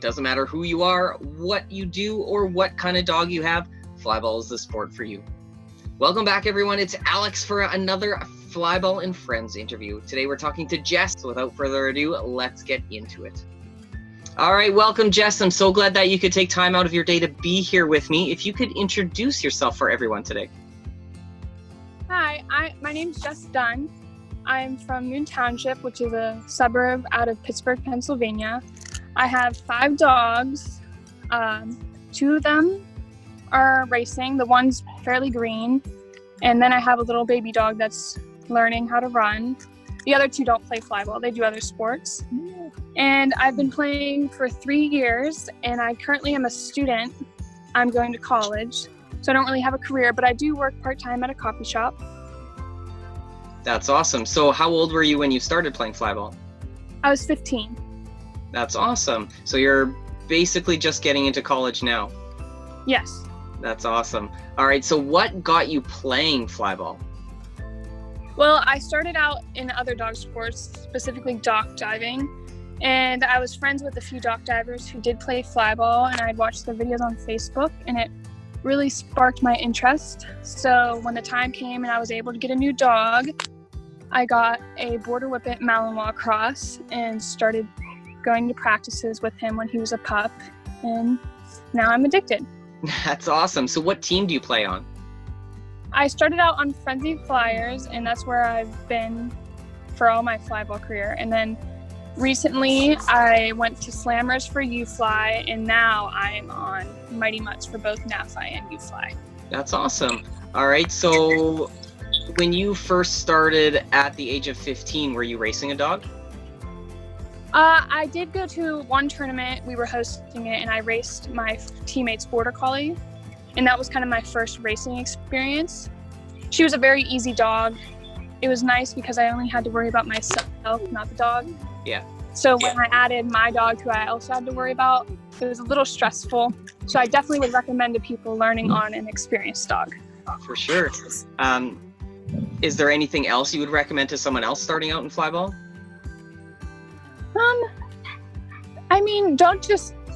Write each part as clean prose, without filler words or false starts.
doesn't matter who you are, what you do, or what kind of dog you have, Flyball is the sport for you. Welcome back, everyone. It's Alex for another Flyball and Friends interview. Today we're talking to Jess. So without further ado, let's get into it. All right, welcome, Jess. I'm so glad that you could take time out of your day to be here with me. If you could introduce yourself for everyone today. Hi, my name's Jess Dunn. I'm from Moon Township, which is a suburb out of Pittsburgh, Pennsylvania. I have 5 dogs. 2 of them are racing. The one's fairly green. And then I have a little baby dog that's learning how to run. The other 2 don't play flyball. They do other sports. And I've been playing for 3 years, and I currently am a student. I'm going to college, so I don't really have a career, but I do work part-time at a coffee shop. That's awesome. So how old were you when you started playing flyball? I was 15. That's awesome. So you're basically just getting into college now? Yes. That's awesome. All right, so what got you playing flyball? Well, I started out in other dog sports, specifically dock diving, and I was friends with a few dock divers who did play flyball, and I'd watched the videos on Facebook, and it really sparked my interest. So when the time came and I was able to get a new dog, I got a Border Whippet Malinois cross and started going to practices with him when he was a pup, and now I'm addicted. That's awesome. So what team do you play on? I started out on Frenzy Flyers, and that's where I've been for all my flyball career. And then recently I went to Slammers for U-Fly, and now I'm on Mighty Mutts for both NAFI and U-Fly. That's awesome. All right, so when you first started at the age of 15, were you racing a dog? I did go to one tournament. We were hosting it, and I raced my teammate's Border Collie, and that was kind of my first racing experience. She was a very easy dog. It was nice because I only had to worry about myself, not the dog. Yeah. So when I added my dog, who I also had to worry about, it was a little stressful. So I definitely would recommend to people learning on an experienced dog. For sure. Is there anything else you would recommend to someone else starting out in flyball? I mean,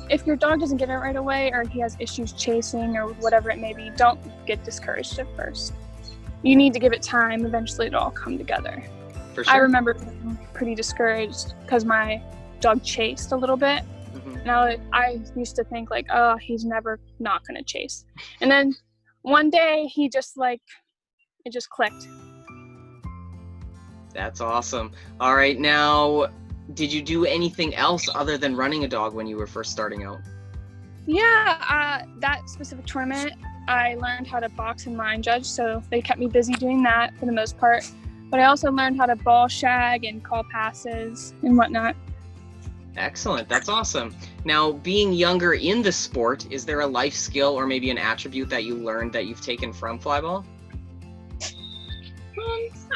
if your dog doesn't get it right away, or he has issues chasing or whatever it may be, don't get discouraged at first. You need to give it time. Eventually it'll all come together. For sure. I remember being pretty discouraged because my dog chased a little bit. Mm-hmm. And I used to think like, oh, he's never not going to chase. And then one day it just clicked. That's awesome. All right, now, did you do anything else other than running a dog when you were first starting out? Yeah, that specific tournament, I learned how to box and line judge, so they kept me busy doing that for the most part. But I also learned how to ball shag and call passes and whatnot. Excellent, that's awesome. Now, being younger in the sport, is there a life skill or maybe an attribute that you learned that you've taken from flyball?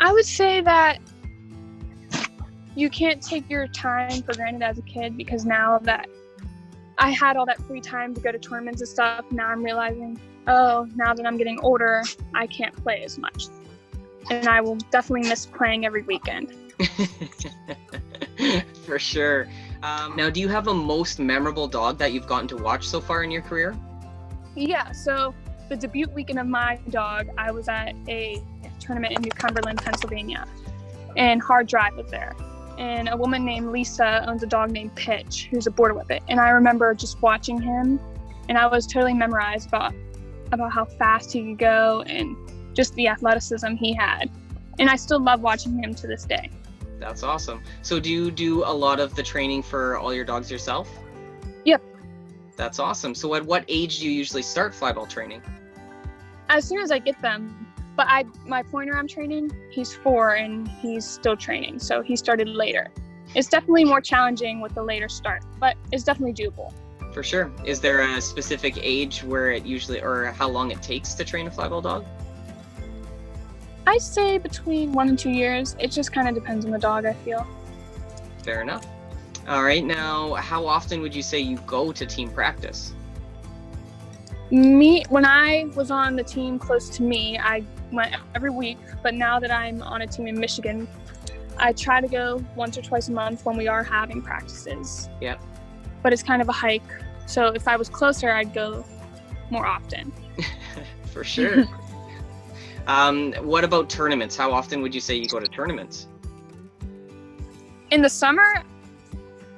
I would say that you can't take your time for granted as a kid, because now that I had all that free time to go to tournaments and stuff, now I'm realizing, oh, now that I'm getting older, I can't play as much. And I will definitely miss playing every weekend. For sure. Now, do you have a most memorable dog that you've gotten to watch so far in your career? Yeah, so the debut weekend of my dog, I was at a tournament in New Cumberland, Pennsylvania, and Hard Drive was there. And a woman named Lisa owns a dog named Pitch, who's a Border Whippet. And I remember just watching him, and I was totally memorized about how fast he could go and just the athleticism he had. And I still love watching him to this day. That's awesome. So do you do a lot of the training for all your dogs yourself? Yep. That's awesome. So at what age do you usually start flyball training? As soon as I get them. But my pointer I'm training, he's 4 and he's still training, so he started later. It's definitely more challenging with the later start, but it's definitely doable. For sure. Is there a specific age where it usually, or how long it takes to train a flyball dog? I say between 1 and 2 years. It just kind of depends on the dog, I feel. Fair enough. All right, now, how often would you say you go to team practice? When I was on the team close to me, I went every week, but now that I'm on a team in Michigan, I try to go once or twice a month when we are having practices. Yep. but it's kind of a hike. So if I was closer, I'd go more often. For sure. What about tournaments? How often would you say you go to tournaments? In the summer,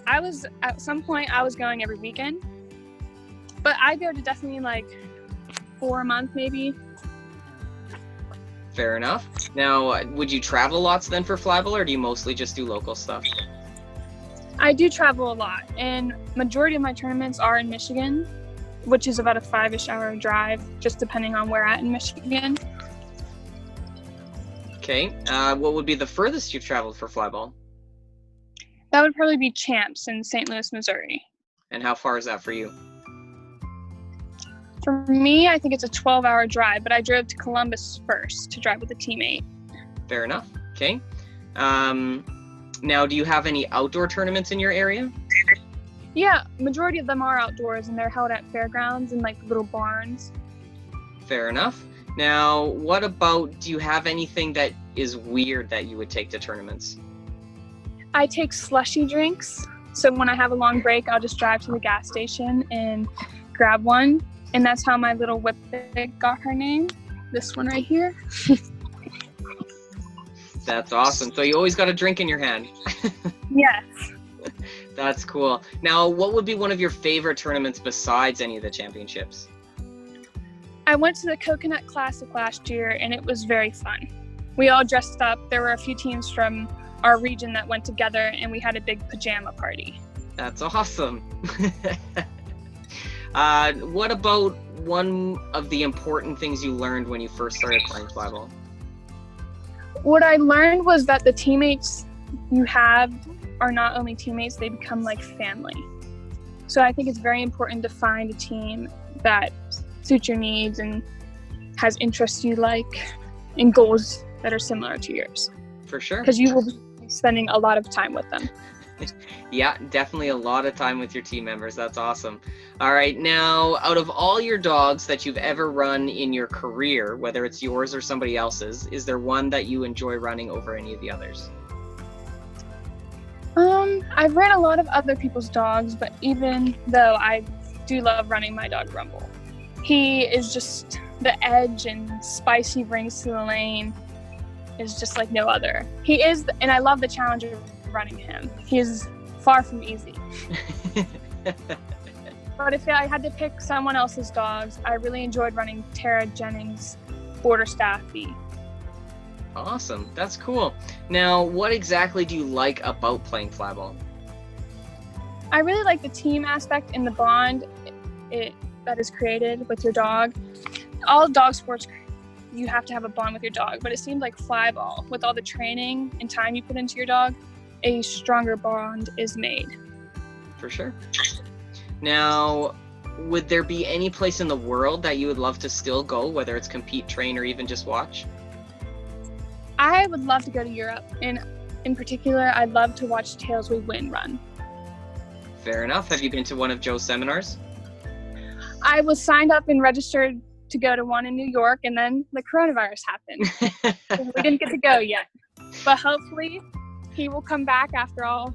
at some point I was going every weekend, but I go to definitely like 4 a month maybe. Fair enough. Now, would you travel lots then for Flyball, or do you mostly just do local stuff? I do travel a lot, and majority of my tournaments are in Michigan, which is about a 5-ish hour drive, just depending on where at in Michigan. Okay. What would be the furthest you've traveled for Flyball? That would probably be Champs in St. Louis, Missouri. And how far is that for you? For me, I think it's a 12-hour drive, but I drove to Columbus first to drive with a teammate. Fair enough. Okay. Now, do you have any outdoor tournaments in your area? Yeah, majority of them are outdoors, and they're held at fairgrounds and like little barns. Fair enough. Now, what about, do you have anything that is weird that you would take to tournaments? I take slushy drinks. So when I have a long break, I'll just drive to the gas station and grab one. And that's how my little whippet got her name. This one right here. That's awesome. So you always got a drink in your hand. Yes. That's cool. Now, what would be one of your favorite tournaments besides any of the championships? I went to the Coconut Classic last year, and it was very fun. We all dressed up. There were a few teams from our region that went together, and we had a big pajama party. That's awesome. What about one of the important things you learned when you first started playing Flyball? What I learned was that the teammates you have are not only teammates, they become like family. So I think it's very important to find a team that suits your needs and has interests you like and goals that are similar to yours. For sure. Because you will be spending a lot of time with them. Yeah, definitely a lot of time with your team members. That's awesome. All right, now, out of all your dogs that you've ever run in your career, whether it's yours or somebody else's, is there one that you enjoy running over any of the others? I've ran a lot of other people's dogs, but even though I do love running my dog Rumble, he is just the edge and spice he brings to the lane is just like no other. He is, and I love the challenge of running him. He is far from easy. But if I had to pick someone else's dogs, I really enjoyed running Tara Jennings' Border Staffy. Awesome. That's cool. Now, what exactly do you like about playing Flyball? I really like the team aspect and the bond that is created with your dog. All dog sports, you have to have a bond with your dog, but it seemed like Flyball, with all the training and time you put into your dog, a stronger bond is made. For sure. Now, would there be any place in the world that you would love to still go, whether it's compete, train, or even just watch? I would love to go to Europe, and in particular, I'd love to watch Tails We Win run. Fair enough. Have you been to one of Joe's seminars? I was signed up and registered to go to one in New York, and then the coronavirus happened. So we didn't get to go yet. But hopefully, he will come back after all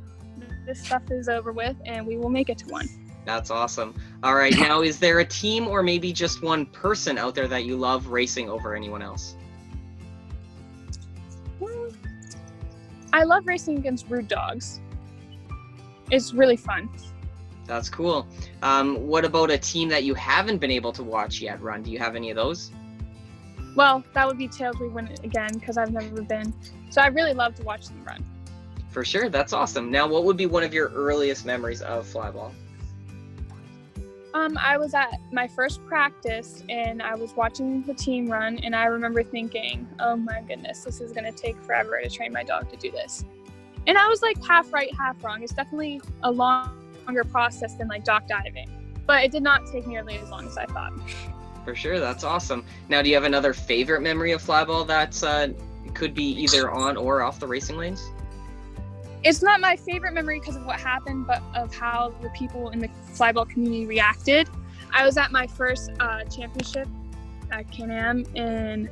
this stuff is over with, and we will make it to one. That's awesome. All right. Now, is there a team or maybe just one person out there that you love racing over anyone else? I love racing against rude dogs. It's really fun. That's cool. What about a team that you haven't been able to watch yet run? Do you have any of those? Well, that would be Tails We Win again, because I've never been. So I really love to watch them run. For sure. That's awesome. Now, what would be one of your earliest memories of Flyball? I was at my first practice, and I was watching the team run, and I remember thinking, oh my goodness, this is going to take forever to train my dog to do this. And I was like half right, half wrong. It's definitely a longer process than like dock diving, but it did not take nearly as long as I thought. For sure. That's awesome. Now, do you have another favorite memory of Flyball that could be either on or off the racing lanes? It's not my favorite memory because of what happened, but of how the people in the Flyball community reacted. I was at my first championship at Can-Am, and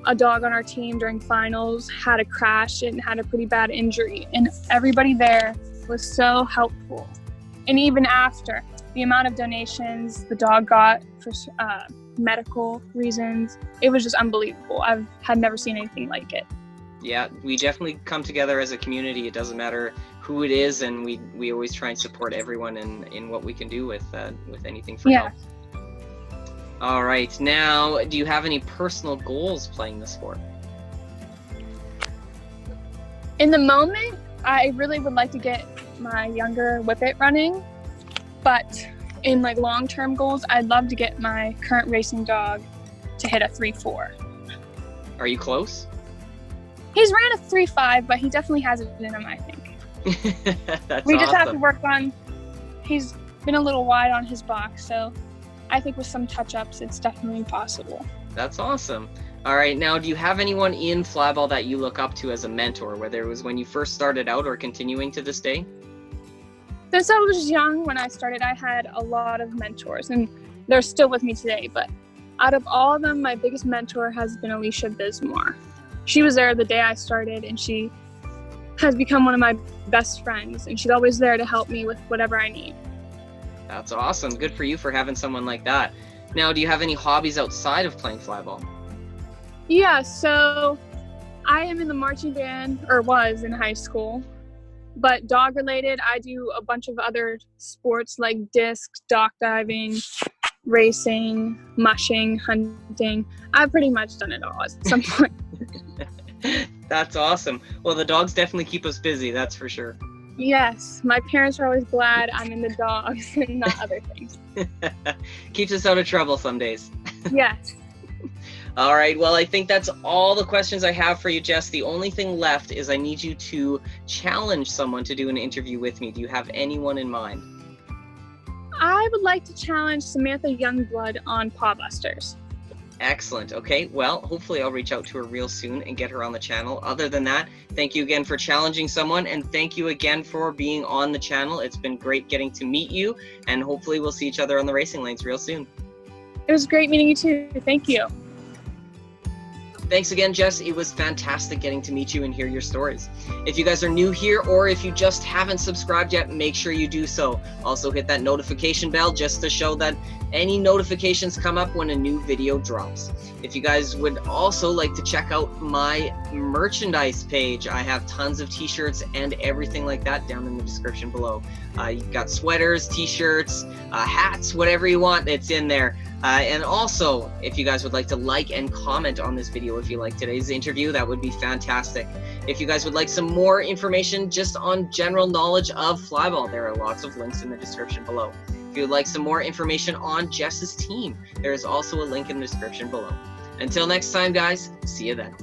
a dog on our team during finals had a crash and had a pretty bad injury. And everybody there was so helpful And even after, the amount of donations the dog got for medical reasons, it was just unbelievable. I had never seen anything like it. Yeah, we definitely come together as a community. It doesn't matter who it is, and we always try and support everyone in what we can do with anything for help. All right, now, do you have any personal goals playing the sport? In the moment, I really would like to get my younger Whippet running, but in like long-term goals, I'd love to get my current racing dog to hit a 3.4. Are you close? He's ran a 3.5, but he definitely has it in him, I think. We just have to work on, he's been a little wide on his box, so I think with some touch-ups, it's definitely possible. That's awesome. All right, now, do you have anyone in Flyball that you look up to as a mentor, whether it was when you first started out or continuing to this day? Since I was young, when I started, I had a lot of mentors, and they're still with me today. But out of all of them, my biggest mentor has been Alicia Bismore. She was there the day I started, and she has become one of my best friends, and she's always there to help me with whatever I need. That's awesome. Good for you for having someone like that. Now, do you have any hobbies outside of playing Flyball? Yeah, so I am in the marching band, or was in high school. But dog related, I do a bunch of other sports like disc, dock diving, racing, mushing, hunting. I've pretty much done it all at some point. That's awesome. Well, the dogs definitely keep us busy, that's for sure. Yes, my parents are always glad I'm in the dogs and not other things. Keeps us out of trouble some days. Yes. All right, well, I think that's all the questions I have for you, Jess. The only thing left is I need you to challenge someone to do an interview with me. Do you have anyone in mind? I would like to challenge Samantha Youngblood on Pawbusters. Excellent. Okay, well, hopefully I'll reach out to her real soon and get her on the channel. Other than that, thank you again for challenging someone, and thank you again for being on the channel. It's been great getting to meet you, and hopefully we'll see each other on the racing lanes real soon. It was great meeting you too. Thank you. Thanks again, Jess. It was fantastic getting to meet you and hear your stories. If you guys are new here, or if you just haven't subscribed yet, make sure you do so. Also hit that notification bell just to show that any notifications come up when a new video drops. If you guys would also like to check out my merchandise page, I have tons of t-shirts and everything like that down in the description below. You've got sweaters, t-shirts, hats, whatever you want, it's in there. And also, if you guys would like to like and comment on this video if you like today's interview, that would be fantastic. If you guys would like some more information just on general knowledge of Flyball, there are lots of links in the description below. If you would like some more information on Jess's team, there is also a link in the description below. Until next time, guys, see you then.